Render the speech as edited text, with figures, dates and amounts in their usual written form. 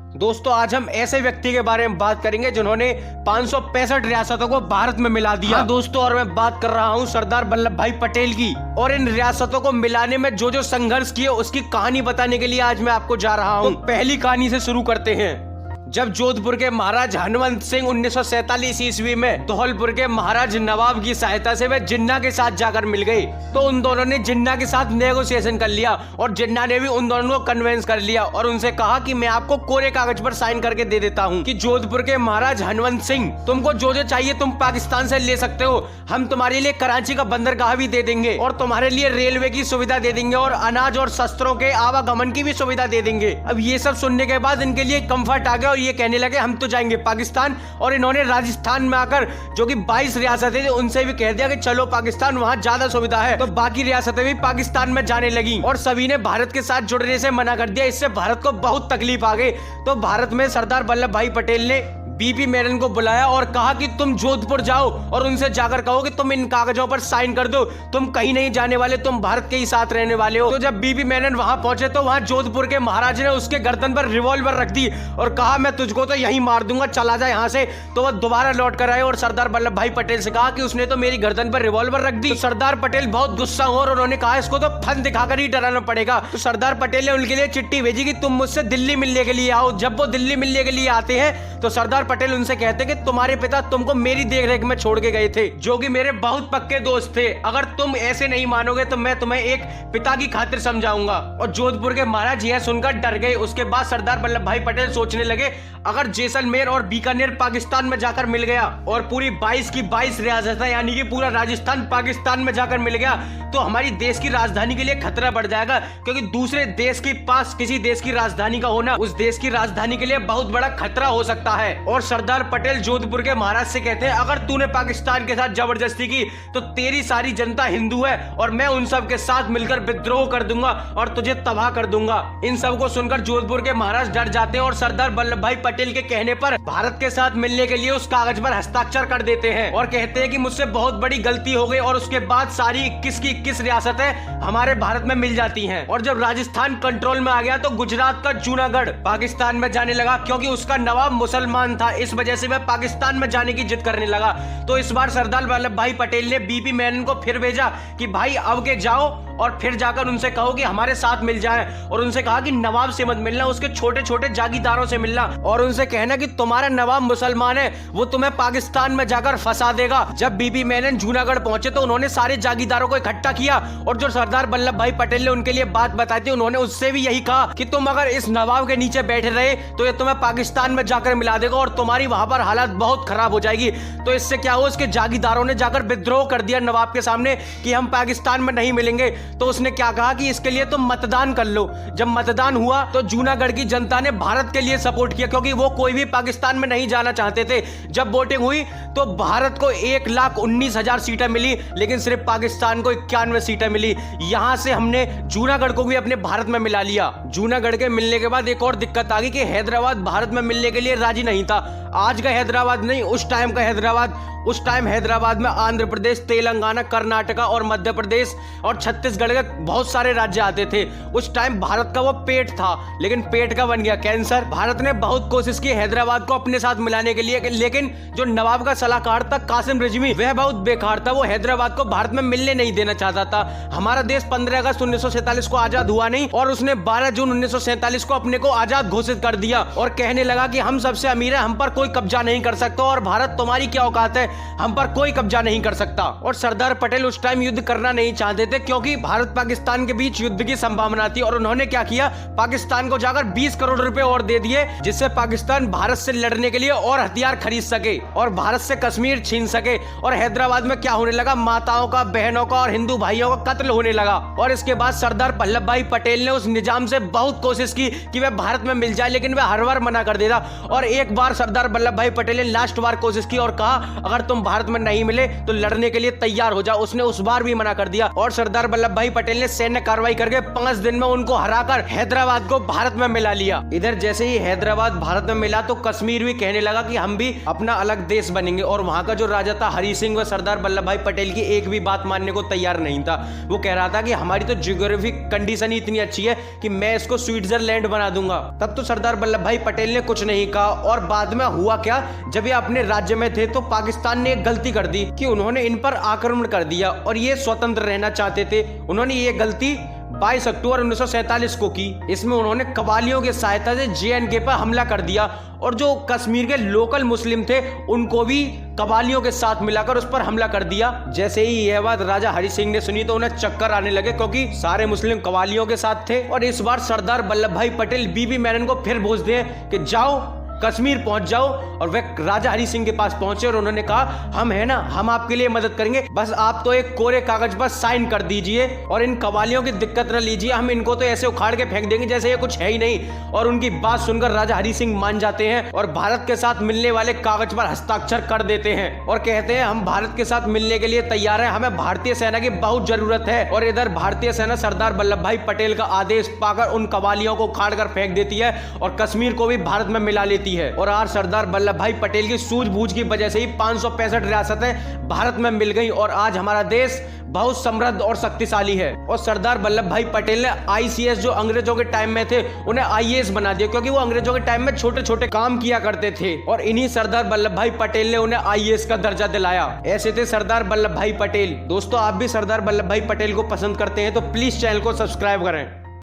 दोस्तों आज हम ऐसे व्यक्ति के बारे में बात करेंगे जिन्होंने 565 रियासतों को भारत में मिला दिया। दोस्तों और मैं बात कर रहा हूं सरदार वल्लभ भाई पटेल की, और इन रियासतों को मिलाने में जो जो संघर्ष किए उसकी कहानी बताने के लिए आज मैं आपको जा रहा हूं। तो पहली कहानी से शुरू करते हैं। जब जोधपुर के महाराज हनुमंत सिंह 1947 ईस्वी में धौलपुर के महाराज नवाब की सहायता से वे जिन्ना के साथ जाकर मिल गए, तो उन दोनों ने जिन्ना के साथ नेगोशिएशन कर लिया और जिन्ना ने भी उन दोनों को कन्वेंस कर लिया और उनसे कहा कि मैं आपको कोरे कागज पर साइन करके दे देता हूं कि जोधपुर के महाराज हनुमंत सिंह तुमको जो जो चाहिए तुम पाकिस्तान से ले सकते हो, हम तुम्हारे लिए कराची का बंदरगाह भी दे देंगे और तुम्हारे लिए रेलवे की सुविधा दे देंगे और अनाज और शस्त्रों के आवागमन की भी सुविधा दे देंगे। अब ये सब सुनने के बाद इनके लिए कंफर्ट आ गया, ये कहने लगे हम तो जाएंगे पाकिस्तान। और इन्होंने राजस्थान में आकर जो कि 22 रियासतें थी उनसे भी कह दिया कि चलो पाकिस्तान, वहां ज्यादा सुविधा है। तो बाकी रियासतें भी पाकिस्तान में जाने लगी और सभी ने भारत के साथ जुड़ने से मना कर दिया। इससे भारत को बहुत तकलीफ आ गई। तो भारत में सरदार वल्लभ भाई पटेल ने बीपी मेनन को बुलाया और कहा कि तुम जोधपुर जाओ और उनसे जाकर कहो कि तुम इन कागजों पर साइन कर दो, तुम कहीं नहीं जाने वाले, तुम भारत के ही साथ रहने वाले हो। तो जब बीपी मेनन वहां पहुंचे तो वहां जोधपुर के महाराज ने उसके गर्दन पर रिवॉल्वर रख दी और कहा मैं तुझको तो यहीं मार दूंगा, चला जा यहाँ से। तो वह दोबारा लौट कर आए और सरदार वल्लभ भाई पटेल से कहा कि उसने तो मेरी गर्दन पर रिवॉल्वर रख दी। तो सरदार पटेल बहुत गुस्सा हुआ और उन्होंने कहा इसको तो फन दिखाकर ही डराना पड़ेगा। तो सरदार पटेल ने उनके लिए चिट्ठी भेजी कि तुम मुझसे दिल्ली मिलने के लिए आओ। जब वो दिल्ली मिलने के लिए आते हैं तो सरदार पटेल उनसे कहते कि तुम्हारे पिता तुमको मेरी देखरेख में छोड़ के गए थे, जो कि मेरे बहुत पक्के दोस्त थे। अगर तुम ऐसे नहीं मानोगे तो मैं तुम्हें एक पिता की खातिर समझाऊंगा। और जोधपुर के महाराज यह सुनकर डर गए। उसके बाद सरदार वल्लभ भाई पटेल सोचने लगे अगर जैसलमेर और बीकानेर पाकिस्तान में जाकर मिल गया और पूरी 22 की 22 रियासतें यानी कि पूरा राजस्थान पाकिस्तान में जाकर मिल गया तो हमारी देश की राजधानी के लिए खतरा बढ़ जाएगा, क्योंकि दूसरे देश के पास किसी देश की राजधानी का होना उस देश की राजधानी के लिए बहुत बड़ा खतरा हो सकता है। और सरदार पटेल जोधपुर के महाराज से कहते हैं अगर तूने पाकिस्तान के साथ जबरदस्ती की तो तेरी सारी जनता हिंदू है और मैं उन सब के साथ मिलकर विद्रोह कर दूंगा और तुझे तबाह कर दूंगा। इन सब को सुनकर जोधपुर के महाराज डर जाते हैं और सरदार वल्लभ भाई पटेल के कहने पर भारत के साथ मिलने के लिए उस कागज पर हस्ताक्षर कर देते हैं और कहते हैं कि मुझसे बहुत बड़ी गलती हो गई। और उसके बाद सारी 21 की 21 रियासतें हमारे भारत में मिल जाती हैं। और जब राजस्थान कंट्रोल में आ गया तो गुजरात का जूनागढ़ पाकिस्तान में जाने लगा, क्योंकि उसका नवाब मुसलमान था, इस वजह से वह पाकिस्तान में जाने की जिद करने लगा। तो इस बार सरदार वल्लभ भाई पटेल ने बीपी मेनन को फिर भेजा कि भाई अब के जाओ और फिर जाकर उनसे कहो कि हमारे साथ मिल जाए। और उनसे कहा कि नवाब से मत मिलना, उसके छोटे छोटे जागीरदारों से मिलना और उनसे कहना कि तुम्हारा नवाब मुसलमान है, वो तुम्हें पाकिस्तान में जाकर फंसा देगा। जब बीपी मेनन जूनागढ़ पहुंचे तो उन्होंने सारे जागीरदारों को इकट्ठा किया और जो सरदार वल्लभ भाई पटेल ने उनके लिए बात बताई थी उन्होंने उससे भी यही कहा कि तुम अगर इस नवाब के नीचे बैठे रहे तो ये तुम्हें पाकिस्तान में जाकर मिला देगा और तुम्हारी वहां पर हालत बहुत खराब हो जाएगी। तो इससे क्या हुआ, उसके जागीरदारों ने जाकर विद्रोह कर दिया नवाब के सामने कि हम पाकिस्तान में नहीं मिलेंगे। तो उसने क्या कहा कि इसके लिए तुम मतदान कर लो। जब मतदान हुआ तो जूनागढ़ की जनता ने भारत के लिए सपोर्ट किया, क्योंकि वो कोई भी पाकिस्तान में नहीं जाना चाहते थे। जब वोटिंग हुई तो भारत को 1,19,000 सीटें मिली, लेकिन सिर्फ पाकिस्तान को 91 सीटें मिली। यहां से हमने जूनागढ़ को भी अपने भारत में मिला लिया। जूनागढ़ के मिलने के बाद एक और दिक्कत आ गई कि हैदराबाद भारत में मिलने के लिए राजी नहीं था। आज का हैदराबाद नहीं, उस टाइम का हैदराबाद। उस टाइम हैदराबाद में आंध्र प्रदेश, तेलंगाना, कर्नाटका और मध्य प्रदेश और छत्तीसगढ़ के बहुत सारे राज्य आते थे। उस टाइम भारत का वो पेट था, लेकिन पेट का बन गया कैंसर। भारत ने बहुत कोशिश की हैदराबाद को अपने साथ मिलाने के लिए, लेकिन जो नवाब का सलाहकार था कासिम रिजवी, वह बहुत बेकार था। वो हैदराबाद को भारत में मिलने नहीं देना चाहता था। हमारा देश 15 अगस्त 1947 को आजाद हुआ नहीं और उसने 12 जून 1947 को अपने को आजाद घोषित कर दिया और कहने लगा कि हम सबसे अमीर है, हम पर कोई कब्जा नहीं कर सकता और भारत तुम्हारी क्या औकात है, हम पर कोई कब्जा नहीं कर सकता। और सरदार पटेल उस टाइम युद्ध करना नहीं चाहते थे, क्योंकि भारत पाकिस्तान के बीच युद्ध की संभावना थी। और उन्होंने क्या किया, पाकिस्तान को जाकर 20 करोड़ रुपए और दे दिए, जिससे पाकिस्तान भारत से लड़ने के लिए और हथियार खरीद सके और भारत से कश्मीर छीन सके। और हैदराबाद में क्या होने लगा, माताओं का, बहनों का और हिंदू भाइयों का कत्ल होने लगा। और इसके बाद सरदार वल्लभ भाई पटेल ने उस निजाम से बहुत कोशिश की कि वह भारत में मिल जाए, लेकिन वह हर बार मना कर देता। और एक बार सरदार वल्लभ भाई पटेल ने लास्ट बार कोशिश की और कहा अगर तुम भारत में नहीं मिले तो लड़ने के लिए तैयार हो जाओ। उसने उस बार भी मना कर दिया और सरदार वल्लभ भाई पटेल ने सैन्य कार्रवाई करके 5 दिन में उनको हराकर हैदराबाद को भारत में मिला लिया। इधर जैसे ही हैदराबाद भारत में मिला तो कश्मीर भी कहने लगा कि हम भी अपना अलग देश बनेंगे। देंगे। और वहां का जो राजा था हरि सिंह, व सरदार वल्लभ भाई पटेल की एक भी बात मानने को तैयार नहीं था। वो कह रहा था कि हमारी तो जियोग्राफिक कंडीशन ही इतनी अच्छी है कि मैं इसको स्विट्जरलैंड बना दूंगा। तब तो सरदार वल्लभ भाई पटेल ने कुछ नहीं कहा। और बाद में हुआ क्या, जब ये अपने राज्य में थे तो पाकिस्तान ने एक गलती कर दी कि उन्होंने इन पर आक्रमण कर दिया और ये स्वतंत्र रहना चाहते थे। उन्होंने ये गलती 22 अक्टूबर 1947 को की। इसमें उन्होंने कबालियों की सहायता से JNK पर हमला कर दिया और जो कश्मीर के लोकल मुस्लिम थे उनको भी कबालियों के साथ मिलाकर उस पर हमला कर दिया। जैसे ही यह बात राजा हरि सिंह ने सुनी तो उन्हें चक्कर आने लगे, क्योंकि सारे मुस्लिम कबालियों के साथ थे। और इस बार सरदार वल्लभ भाई पटेल बीबी मेनन को फिर भेज दिए कि जाओ कश्मीर पहुंच जाओ। और वह राजा हरि सिंह के पास पहुंचे और उन्होंने कहा हम है ना, हम आपके लिए मदद करेंगे, बस आप तो एक कोरे कागज पर साइन कर दीजिए और इन कबालियों की दिक्कत न लीजिए, हम इनको तो ऐसे उखाड़ के फेंक देंगे जैसे ये कुछ है ही नहीं। और उनकी बात सुनकर राजा हरि सिंह मान जाते हैं और भारत के साथ मिलने वाले कागज पर हस्ताक्षर कर देते हैं और कहते हैं हम भारत के साथ मिलने के लिए तैयार हैं, हमें भारतीय सेना की बहुत जरूरत है। और इधर भारतीय सेना सरदार वल्लभ भाई पटेल का आदेश पाकर उन कबालियों को उखाड़ कर फेंक देती है और कश्मीर को भी भारत में मिला लेती है। और आज सरदार वल्लभ भाई पटेल की सूझबूझ की वजह से ही 565 रियासतें भारत में मिल गई और आज हमारा देश बहुत समृद्ध और शक्तिशाली है। और सरदार वल्लभ भाई पटेल ने ICS जो अंग्रेजों के टाइम में थे उन्हें IAS बना दिया, क्योंकि वो अंग्रेजों के टाइम में छोटे छोटे काम किया करते थे और इन्हीं सरदार वल्लभ भाई पटेल ने उन्हें IAS का दर्जा दिलाया। ऐसे थे सरदार वल्लभ भाई पटेल। दोस्तों, आप भी सरदार वल्लभ भाई पटेल को पसंद करते हैं तो प्लीज चैनल को सब्सक्राइब करें।